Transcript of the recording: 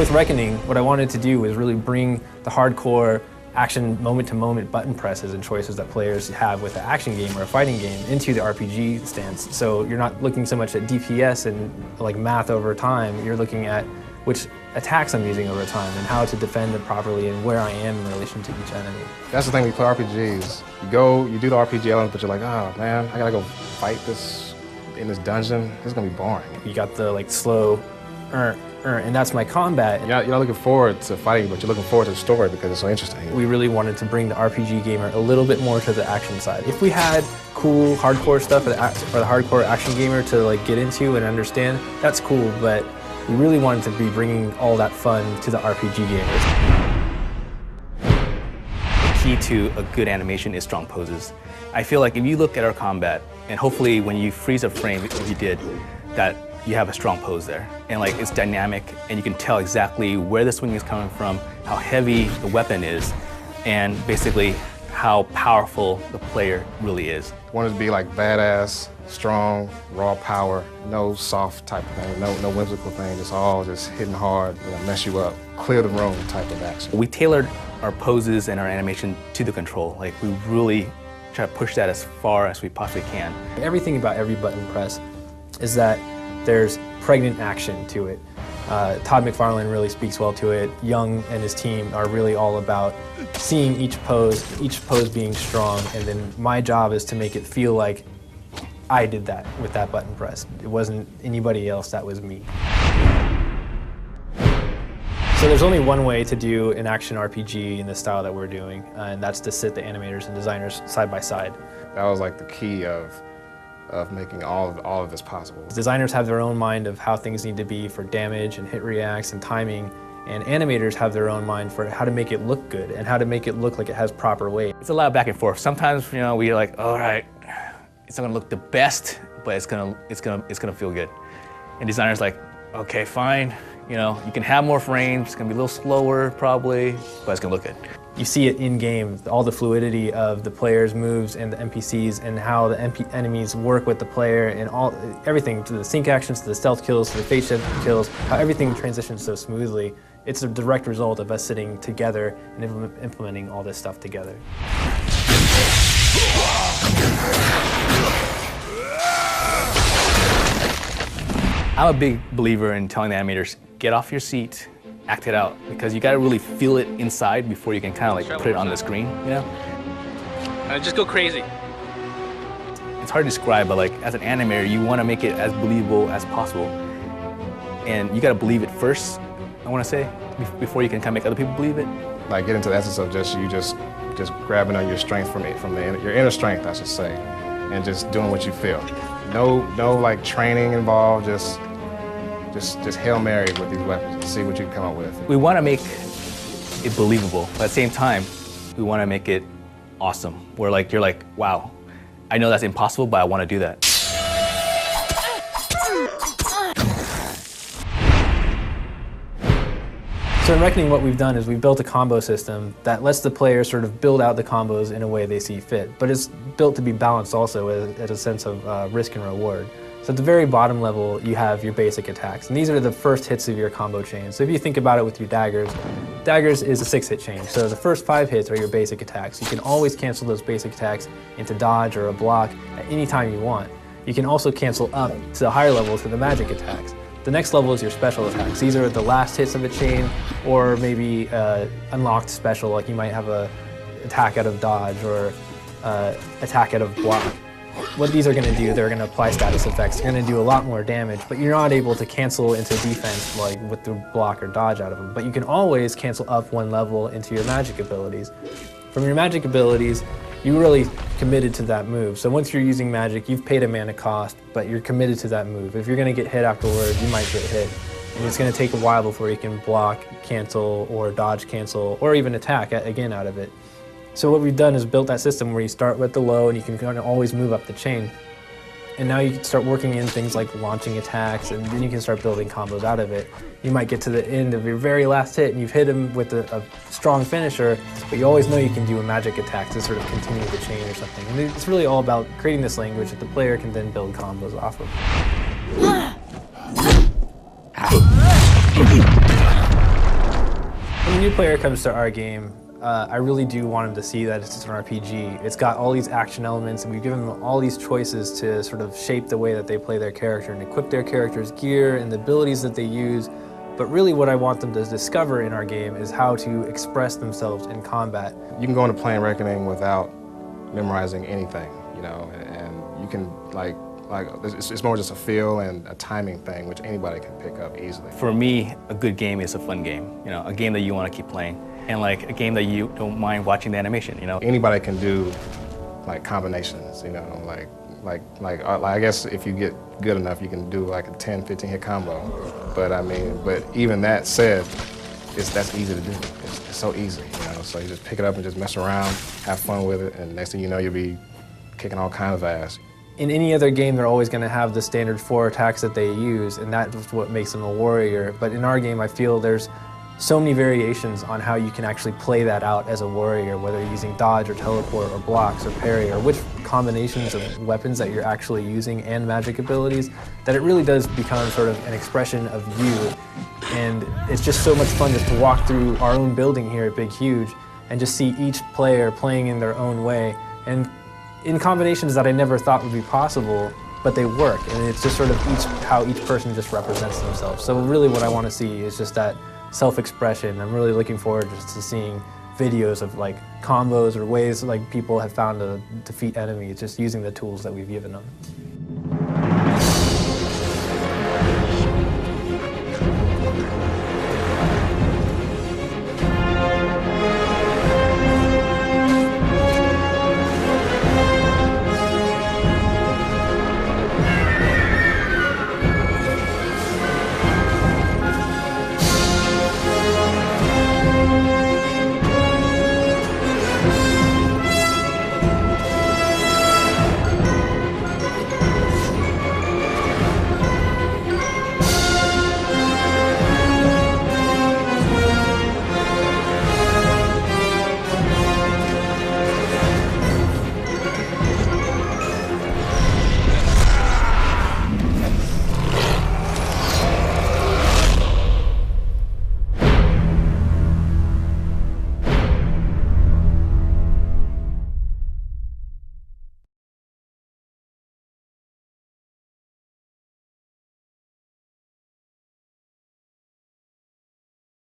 with Reckoning, what I wanted to do was really bring the hardcore action moment-to-moment button presses and choices that players have with an action game or a fighting game into the RPG stance. So you're not looking so much at DPS and like math over time, you're looking at which attacks I'm using over time and how to defend it properly and where I am in relation to each enemy. That's the thing we play RPGs. You do the RPG element, but you're like, oh man, I gotta go fight this in this dungeon. This is gonna be boring. You got the like slow, and that's my combat. You're not looking forward to fighting, but you're looking forward to the story because it's so interesting. We really wanted to bring the RPG gamer a little bit more to the action side. If we had cool hardcore stuff for the hardcore action gamer to like get into and understand, that's cool, but we really wanted to be bringing all that fun to the RPG gamers. The key to a good animation is strong poses. I feel like if you look at our combat, and hopefully when you freeze a frame, if you did, that you have a strong pose there. And like it's dynamic, and you can tell exactly where the swing is coming from, how heavy the weapon is, and basically how powerful the player really is. Wanted to be like badass, strong, raw power, no soft type of thing, no whimsical thing, it's all just hitting hard, mess you up, clear the room type of action. We tailored our poses and our animation to the control. Like we really try to push that as far as we possibly can. Everything about every button press is that there's pregnant action to it. Todd McFarlane really speaks well to it. Young and his team are really all about seeing each pose being strong, and then my job is to make it feel like I did that with that button press. It wasn't anybody else, that was me. So there's only one way to do an action RPG in the style that we're doing, and that's to sit the animators and designers side by side. That was like the key of making all of this possible. Designers have their own mind of how things need to be for damage and hit reacts and timing, and animators have their own mind for how to make it look good and how to make it look like it has proper weight. It's a lot of back and forth. Sometimes, we're like, all right, it's not gonna look the best, but it's gonna feel good. And designers like, okay, fine, you can have more frames, it's gonna be a little slower probably, but it's gonna look good. You see it in-game, all the fluidity of the player's moves and the NPCs and how the enemies work with the player and everything, to the sync actions, to the stealth kills, to the fate shift kills, how everything transitions so smoothly. It's a direct result of us sitting together and implementing all this stuff together. I'm a big believer in telling the animators, get off your seat, act it out, because you gotta really feel it inside before you can kind of like put it on the screen, Just go crazy. It's hard to describe, but like as an animator, you want to make it as believable as possible. And you gotta believe it first, I want to say, before you can kind of make other people believe it. Like get into the essence of just grabbing on your strength your inner strength, I should say, and just doing what you feel. No like training involved, just Hail Mary with these weapons and see what you can come up with. We want to make it believable, but at the same time, we want to make it awesome. Where like you're like, wow, I know that's impossible, but I want to do that. So in Reckoning, what we've done is we've built a combo system that lets the player sort of build out the combos in a way they see fit, but it's built to be balanced also at a sense of risk and reward. So at the very bottom level, you have your basic attacks, and these are the first hits of your combo chain. So if you think about it with your daggers is a 6-hit chain. So the first 5 hits are your basic attacks. You can always cancel those basic attacks into dodge or a block at any time you want. You can also cancel up to the higher levels for the magic attacks. The next level is your special attacks. These are the last hits of a chain, or maybe unlocked special, like you might have a attack out of dodge or attack out of block. What these are going to do, they're going to apply status effects. They're going to do a lot more damage, but you're not able to cancel into defense like with the block or dodge out of them. But you can always cancel up 1 level into your magic abilities. From your magic abilities, you really committed to that move. So once you're using magic, you've paid a mana cost, but you're committed to that move. If you're going to get hit afterward, you might get hit. And it's going to take a while before you can block, cancel, or dodge cancel, or even attack again out of it. So what we've done is built that system where you start with the low and you can kind of always move up the chain. And now you can start working in things like launching attacks, and then you can start building combos out of it. You might get to the end of your very last hit and you've hit him with a strong finisher, but you always know you can do a magic attack to sort of continue the chain or something. And it's really all about creating this language that the player can then build combos off of. a new player comes to our game, I really do want them to see that it's an RPG. It's got all these action elements, and we've given them all these choices to sort of shape the way that they play their character and equip their character's gear and the abilities that they use. But really what I want them to discover in our game is how to express themselves in combat. You can go into Plane Reckoning without memorizing anything, you know, and you can it's more just a feel and a timing thing, which anybody can pick up easily. For me, a good game is a fun game, you know, a game that you want to keep playing, and like a game that you don't mind watching the animation, you know. Anybody can do like combinations, you know, I guess if you get good enough, you can do like a 10, 15 hit combo. But I mean, but even that said, that's easy to do. It's so easy, you know. So you just pick it up and just mess around, have fun with it, and next thing you know, you'll be kicking all kinds of ass. In any other game, they're always going to have the standard 4 attacks that they use, and that's what makes them a warrior. But in our game, I feel there's so many variations on how you can actually play that out as a warrior, whether you're using dodge or teleport or blocks or parry, or which combinations of weapons that you're actually using and magic abilities, that it really does become sort of an expression of you. And it's just so much fun just to walk through our own building here at Big Huge and just see each player playing in their own way, and in combinations that I never thought would be possible, but they work, and it's just sort of how each person just represents themselves. So really what I want to see is just that self-expression. I'm really looking forward just to seeing videos of like combos or ways like people have found to defeat enemies just using the tools that we've given them.